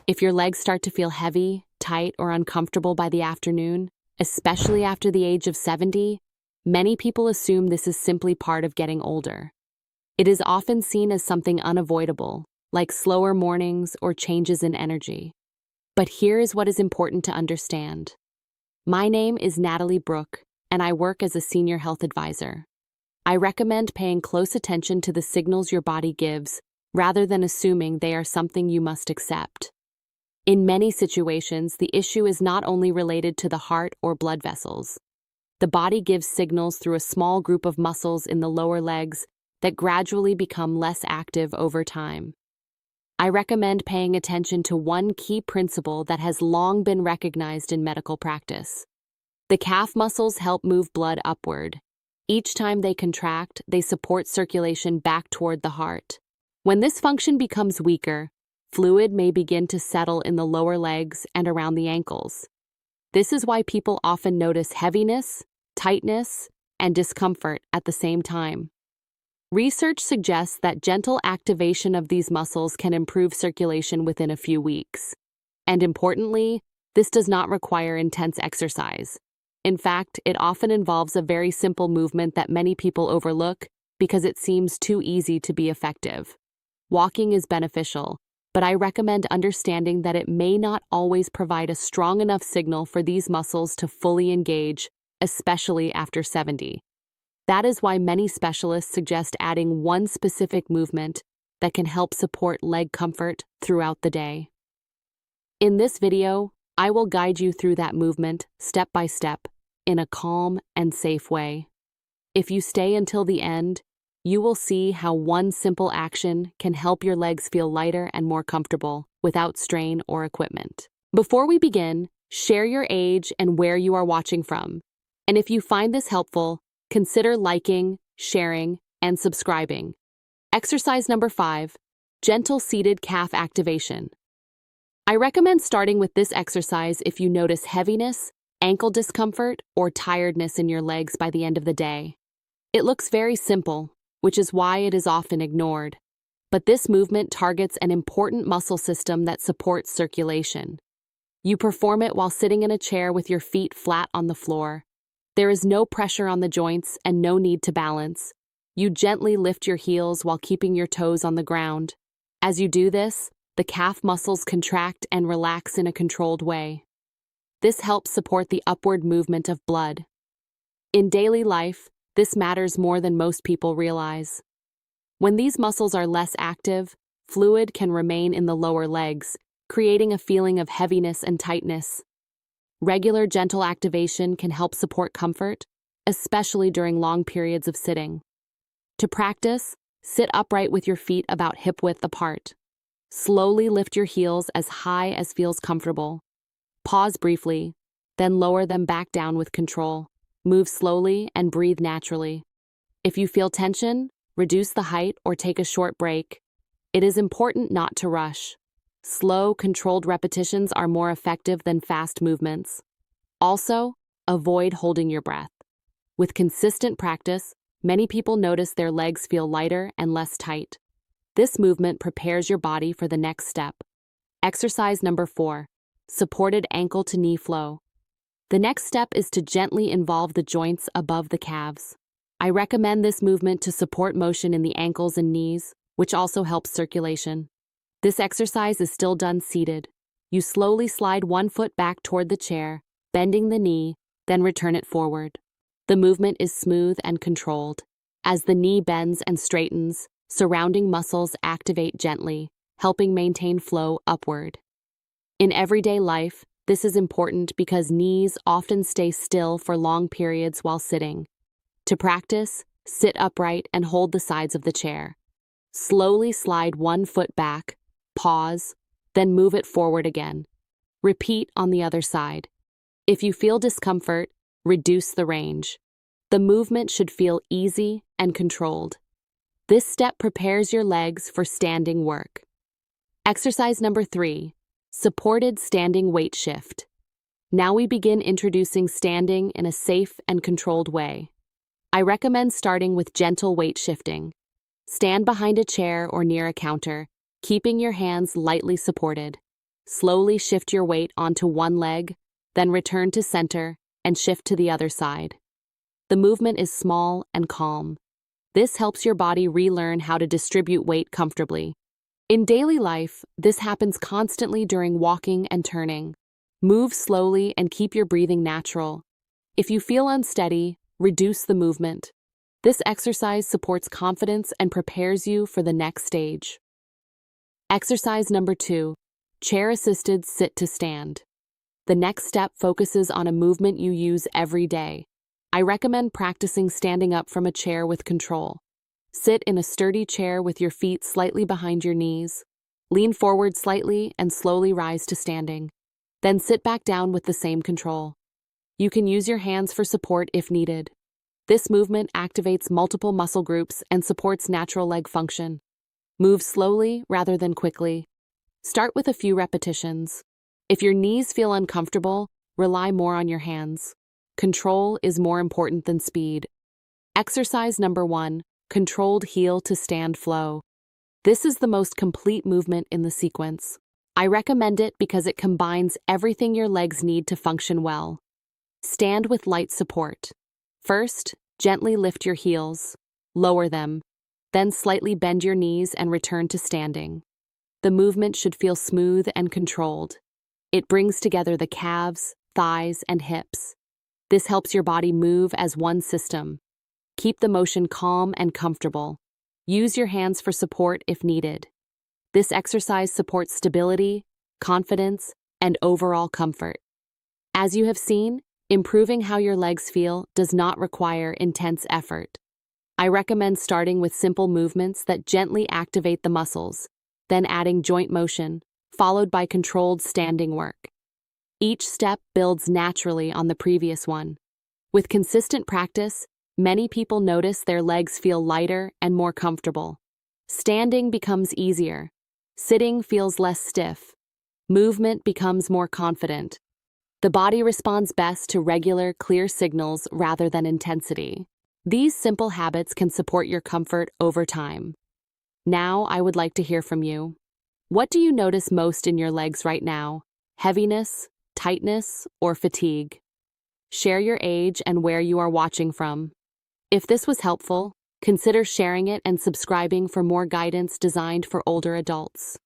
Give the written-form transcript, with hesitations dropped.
If your legs start to feel heavy, tight, or uncomfortable by the afternoon, especially after the age of 70, many people assume this is simply part of getting older. It is often seen as something unavoidable, like slower mornings or changes in energy. But here is what is important to understand. My name is Natalie Brooke, and I work as a senior health advisor. I recommend paying close attention to the signals your body gives rather than assuming they are something you must accept. In many situations, the issue is not only related to the heart or blood vessels. The body gives signals through a small group of muscles in the lower legs that gradually become less active over time. I recommend paying attention to one key principle that has long been recognized in medical practice. The calf muscles help move blood upward. Each time they contract, they support circulation back toward the heart. When this function becomes weaker, fluid may begin to settle in the lower legs and around the ankles. This is why people often notice heaviness, tightness, and discomfort at the same time. Research suggests that gentle activation of these muscles can improve circulation within a few weeks. And importantly, this does not require intense exercise. In fact, it often involves a very simple movement that many people overlook because it seems too easy to be effective. Walking is beneficial, but I recommend understanding that it may not always provide a strong enough signal for these muscles to fully engage, especially after 70. That is why many specialists suggest adding one specific movement that can help support leg comfort throughout the day. In this video, I will guide you through that movement step by step in a calm and safe way. If you stay until the end, you will see how one simple action can help your legs feel lighter and more comfortable without strain or equipment. Before we begin, share your age and where you are watching from. And if you find this helpful, consider liking, sharing, and subscribing. Exercise number 5, gentle seated calf activation. I recommend starting with this exercise if you notice heaviness, ankle discomfort, or tiredness in your legs by the end of the day. It looks very simple, which is why it is often ignored. But this movement targets an important muscle system that supports circulation. You perform it while sitting in a chair with your feet flat on the floor. There is no pressure on the joints and no need to balance. You gently lift your heels while keeping your toes on the ground. As you do this, the calf muscles contract and relax in a controlled way. This helps support the upward movement of blood. In daily life, this matters more than most people realize. When these muscles are less active, fluid can remain in the lower legs, creating a feeling of heaviness and tightness. Regular gentle activation can help support comfort, especially during long periods of sitting. To practice, sit upright with your feet about hip width apart. Slowly lift your heels as high as feels comfortable. Pause briefly, then lower them back down with control. Move slowly and breathe naturally. If you feel tension, reduce the height or take a short break. It is important not to rush. Slow, controlled repetitions are more effective than fast movements. Also, avoid holding your breath. With consistent practice, many people notice their legs feel lighter and less tight. This movement prepares your body for the next step. Exercise number 4, supported ankle to knee flow. The next step is to gently involve the joints above the calves. I recommend this movement to support motion in the ankles and knees, which also helps circulation. This exercise is still done seated. You slowly slide one foot back toward the chair, bending the knee, then return it forward. The movement is smooth and controlled. As the knee bends and straightens, surrounding muscles activate gently, helping maintain flow upward. In everyday life, this is important because knees often stay still for long periods while sitting. To practice, sit upright and hold the sides of the chair. Slowly slide one foot back, pause, then move it forward again. Repeat on the other side. If you feel discomfort, reduce the range. The movement should feel easy and controlled. This step prepares your legs for standing work. Exercise number 3, supported standing weight shift. Now we begin introducing standing in a safe and controlled way. I recommend starting with gentle weight shifting. Stand behind a chair or near a counter, keeping your hands lightly supported. Slowly shift your weight onto one leg, then return to center and shift to the other side. The movement is small and calm. This helps your body relearn how to distribute weight comfortably. In daily life, this happens constantly during walking and turning. Move slowly and keep your breathing natural. If you feel unsteady, reduce the movement. This exercise supports confidence and prepares you for the next stage. Exercise number 2, chair-assisted sit-to-stand. The next step focuses on a movement you use every day. I recommend practicing standing up from a chair with control. Sit in a sturdy chair with your feet slightly behind your knees. Lean forward slightly and slowly rise to standing. Then sit back down with the same control. You can use your hands for support if needed. This movement activates multiple muscle groups and supports natural leg function. Move slowly rather than quickly. Start with a few repetitions. If your knees feel uncomfortable, rely more on your hands. Control is more important than speed. Exercise number 1, controlled heel to stand flow. This is the most complete movement in the sequence. I recommend it because it combines everything your legs need to function well. Stand with light support. First, gently lift your heels, lower them, then slightly bend your knees and return to standing. The movement should feel smooth and controlled. It brings together the calves, thighs, and hips. This helps your body move as one system. Keep the motion calm and comfortable. Use your hands for support if needed. This exercise supports stability, confidence, and overall comfort. As you have seen, improving how your legs feel does not require intense effort. I recommend starting with simple movements that gently activate the muscles, then adding joint motion, followed by controlled standing work. Each step builds naturally on the previous one. With consistent practice, many people notice their legs feel lighter and more comfortable. Standing becomes easier. Sitting feels less stiff. Movement becomes more confident. The body responds best to regular, clear signals rather than intensity. These simple habits can support your comfort over time. Now, I would like to hear from you. What do you notice most in your legs right now? Heaviness, tightness, or fatigue? Share your age and where you are watching from. If this was helpful, consider sharing it and subscribing for more guidance designed for older adults.